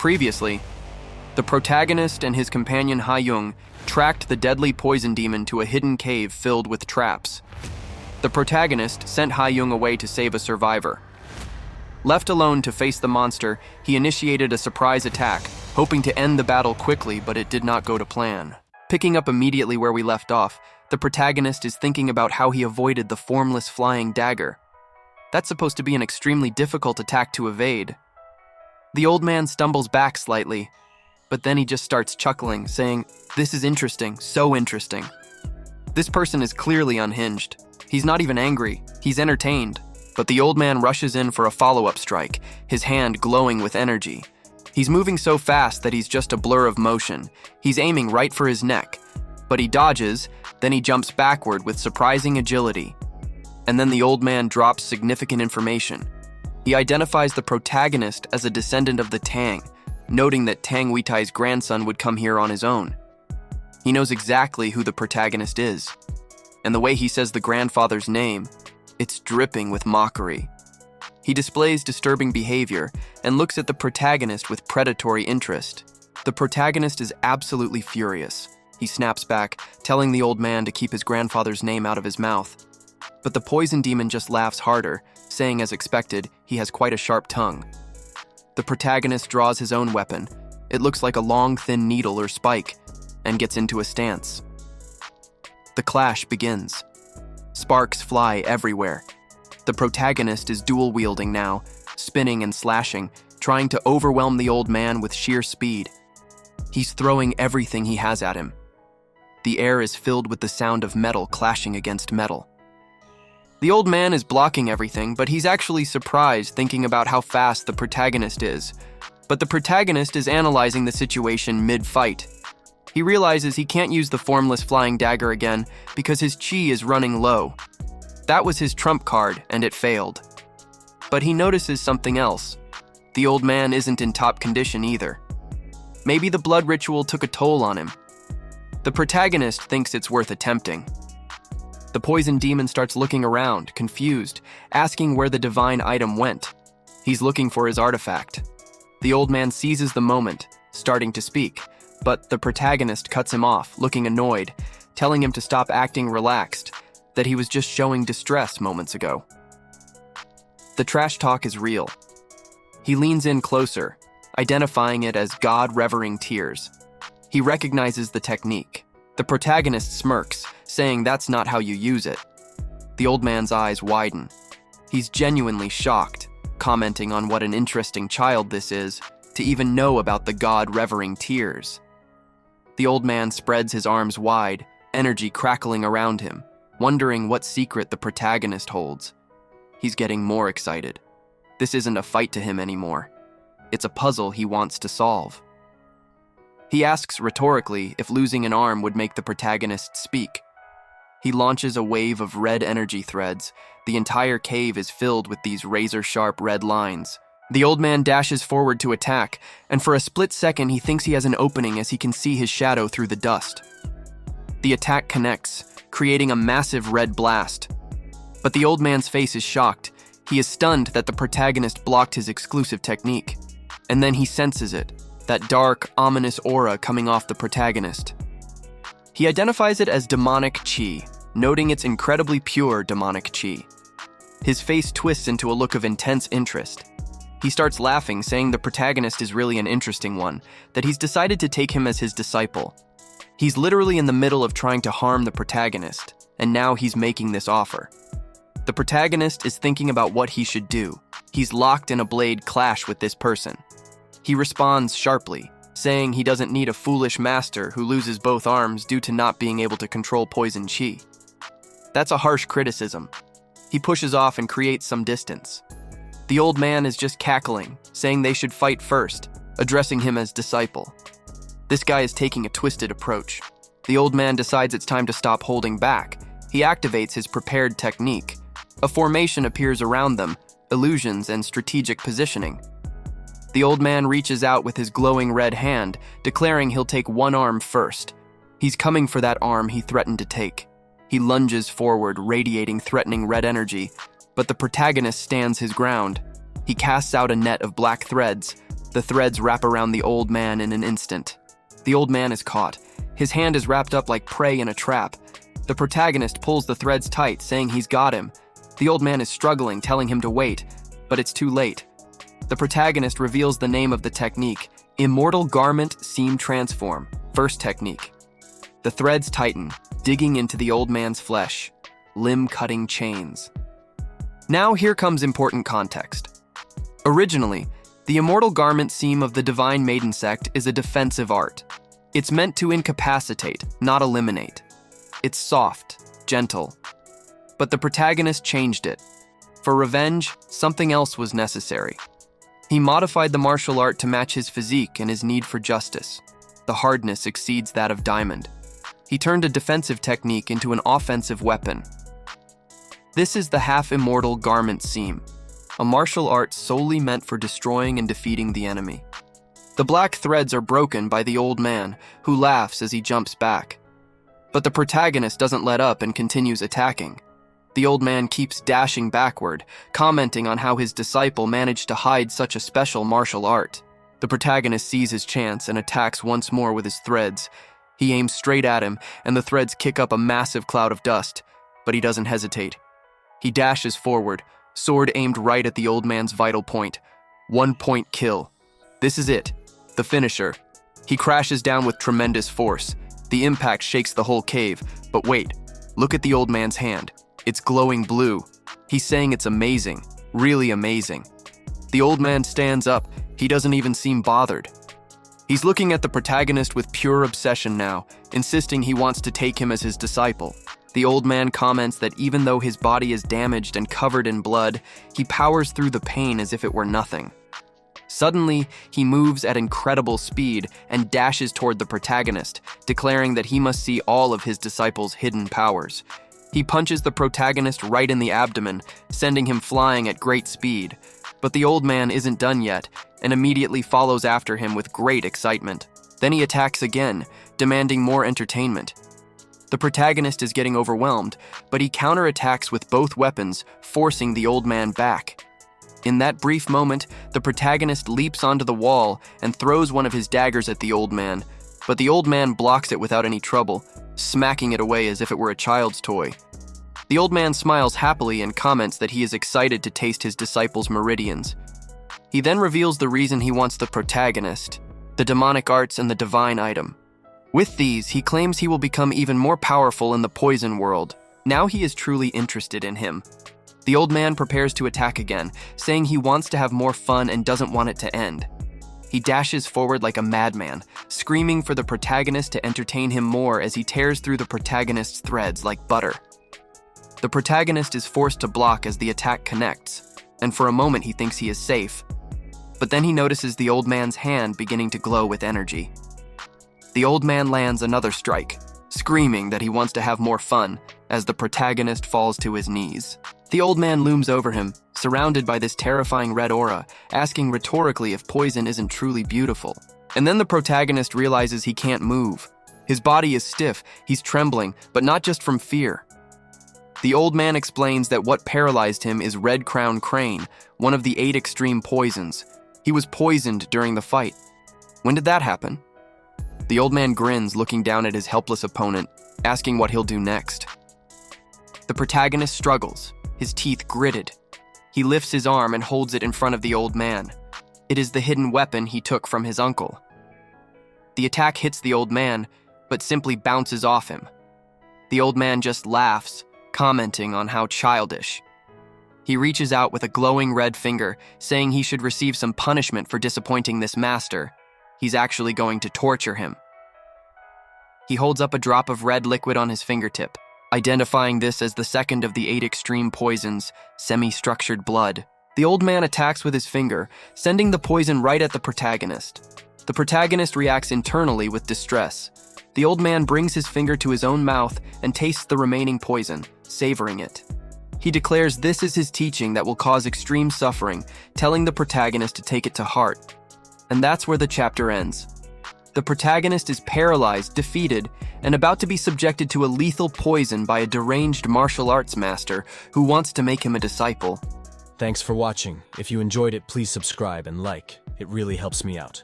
Previously, the protagonist and his companion Ha-young tracked the deadly poison demon to a hidden cave filled with traps. The protagonist sent Ha-young away to save a survivor. Left alone to face the monster, he initiated a surprise attack, hoping to end the battle quickly, but it did not go to plan. Picking up immediately where we left off, the protagonist is thinking about how he avoided the formless flying dagger. That's supposed to be an extremely difficult attack to evade. The old man stumbles back slightly, but then he just starts chuckling, saying, "This is interesting, so interesting." This person is clearly unhinged. He's not even angry, he's entertained. But the old man rushes in for a follow-up strike, his hand glowing with energy. He's moving so fast that he's just a blur of motion. He's aiming right for his neck, but he dodges, then he jumps backward with surprising agility. And then the old man drops significant information. He identifies the protagonist as a descendant of the Tang, noting that Tang Weitai's grandson would come here on his own. He knows exactly who the protagonist is, and the way he says the grandfather's name, it's dripping with mockery. He displays disturbing behavior and looks at the protagonist with predatory interest. The protagonist is absolutely furious. He snaps back, telling the old man to keep his grandfather's name out of his mouth. But the poison demon just laughs harder, saying as expected, he has quite a sharp tongue. The protagonist draws his own weapon. It looks like a long, thin needle or spike, and gets into a stance. The clash begins. Sparks fly everywhere. The protagonist is dual-wielding now, spinning and slashing, trying to overwhelm the old man with sheer speed. He's throwing everything he has at him. The air is filled with the sound of metal clashing against metal. The old man is blocking everything, but he's actually surprised thinking about how fast the protagonist is. But the protagonist is analyzing the situation mid-fight. He realizes he can't use the formless flying dagger again because his chi is running low. That was his trump card, and it failed. But he notices something else. The old man isn't in top condition either. Maybe the blood ritual took a toll on him. The protagonist thinks it's worth attempting. The poison demon starts looking around, confused, asking where the divine item went. He's looking for his artifact. The old man seizes the moment, starting to speak, but the protagonist cuts him off, looking annoyed, telling him to stop acting relaxed, that he was just showing distress moments ago. The trash talk is real. He leans in closer, identifying it as God-revering tears. He recognizes the technique. The protagonist smirks, saying that's not how you use it. The old man's eyes widen. He's genuinely shocked, commenting on what an interesting child this is, to even know about the God-revering tears. The old man spreads his arms wide, energy crackling around him, wondering what secret the protagonist holds. He's getting more excited. This isn't a fight to him anymore. It's a puzzle he wants to solve. He asks rhetorically if losing an arm would make the protagonist speak. He launches a wave of red energy threads. The entire cave is filled with these razor-sharp red lines. The old man dashes forward to attack, and for a split second he thinks he has an opening as he can see his shadow through the dust. The attack connects, creating a massive red blast. But the old man's face is shocked. He is stunned that the protagonist blocked his exclusive technique. And then he senses it, that dark, ominous aura coming off the protagonist. He identifies it as demonic chi, noting its incredibly pure demonic chi. His face twists into a look of intense interest. He starts laughing, saying the protagonist is really an interesting one, that he's decided to take him as his disciple. He's literally in the middle of trying to harm the protagonist, and now he's making this offer. The protagonist is thinking about what he should do. He's locked in a blade clash with this person. He responds sharply, saying he doesn't need a foolish master who loses both arms due to not being able to control poison chi. That's a harsh criticism. He pushes off and creates some distance. The old man is just cackling, saying they should fight first, addressing him as disciple. This guy is taking a twisted approach. The old man decides it's time to stop holding back. He activates his prepared technique. A formation appears around them, illusions and strategic positioning. The old man reaches out with his glowing red hand, declaring he'll take one arm first. He's coming for that arm he threatened to take. He lunges forward, radiating threatening red energy, but the protagonist stands his ground. He casts out a net of black threads, The threads wrap around the old man in an instant. The old man is caught. His hand is wrapped up like prey in a trap. The protagonist pulls the threads tight, saying he's got him. The old man is struggling, telling him to wait, but it's too late. The protagonist reveals the name of the technique, Immortal Garment Seam Transform, first technique. The threads tighten, digging into the old man's flesh, limb-cutting chains. Now here comes important context. Originally, the immortal garment seam of the Divine Maiden sect is a defensive art. It's meant to incapacitate, not eliminate. It's soft, gentle. But the protagonist changed it. For revenge, something else was necessary. He modified the martial art to match his physique and his need for justice. The hardness exceeds that of diamond. He turned a defensive technique into an offensive weapon. This is the half-immortal garment seam, a martial art solely meant for destroying and defeating the enemy. The black threads are broken by the old man, who laughs as he jumps back. But the protagonist doesn't let up and continues attacking. The old man keeps dashing backward, commenting on how his disciple managed to hide such a special martial art. The protagonist sees his chance and attacks once more with his threads. He aims straight at him, and the threads kick up a massive cloud of dust, but he doesn't hesitate. He dashes forward, sword aimed right at the old man's vital point. 1-point kill. This is it, the finisher. He crashes down with tremendous force. The impact shakes the whole cave, but wait, look at the old man's hand. It's glowing blue. He's saying it's amazing, really amazing. The old man stands up. He doesn't even seem bothered. He's looking at the protagonist with pure obsession now, insisting he wants to take him as his disciple. The old man comments that even though his body is damaged and covered in blood, he powers through the pain as if it were nothing. Suddenly, he moves at incredible speed and dashes toward the protagonist, declaring that he must see all of his disciple's hidden powers. He punches the protagonist right in the abdomen, sending him flying at great speed. But the old man isn't done yet, and immediately follows after him with great excitement. Then he attacks again, demanding more entertainment. The protagonist is getting overwhelmed, but he counterattacks with both weapons, forcing the old man back. In that brief moment, the protagonist leaps onto the wall and throws one of his daggers at the old man, but the old man blocks it without any trouble, smacking it away as if it were a child's toy. The old man smiles happily and comments that he is excited to taste his disciple's meridians. He then reveals the reason he wants the protagonist, the demonic arts and the divine item. With these, he claims he will become even more powerful in the poison world. Now he is truly interested in him. The old man prepares to attack again, saying he wants to have more fun and doesn't want it to end. He dashes forward like a madman, screaming for the protagonist to entertain him more as he tears through the protagonist's threads like butter. The protagonist is forced to block as the attack connects, and for a moment he thinks he is safe. But then he notices the old man's hand beginning to glow with energy. The old man lands another strike, screaming that he wants to have more fun as the protagonist falls to his knees. The old man looms over him, surrounded by this terrifying red aura, asking rhetorically if poison isn't truly beautiful. And then the protagonist realizes he can't move. His body is stiff, he's trembling, but not just from fear. The old man explains that what paralyzed him is red crown crane, one of the 8 extreme poisons. He was poisoned during the fight. When did that happen? The old man grins, looking down at his helpless opponent, asking what he'll do next. The protagonist struggles, his teeth gritted. He lifts his arm and holds it in front of the old man. It is the hidden weapon he took from his uncle. The attack hits the old man, but simply bounces off him. The old man just laughs, commenting on how childish. He reaches out with a glowing red finger, saying he should receive some punishment for disappointing this master. He's actually going to torture him. He holds up a drop of red liquid on his fingertip, identifying this as the second of the 8 extreme poisons, semi-structured blood. The old man attacks with his finger, sending the poison right at the protagonist. The protagonist reacts internally with distress. The old man brings his finger to his own mouth and tastes the remaining poison, savoring it. He declares this is his teaching that will cause extreme suffering, telling the protagonist to take it to heart. And that's where the chapter ends. The protagonist is paralyzed, defeated, and about to be subjected to a lethal poison by a deranged martial arts master who wants to make him a disciple. Thanks for watching. If you enjoyed it, please subscribe and like. It really helps me out.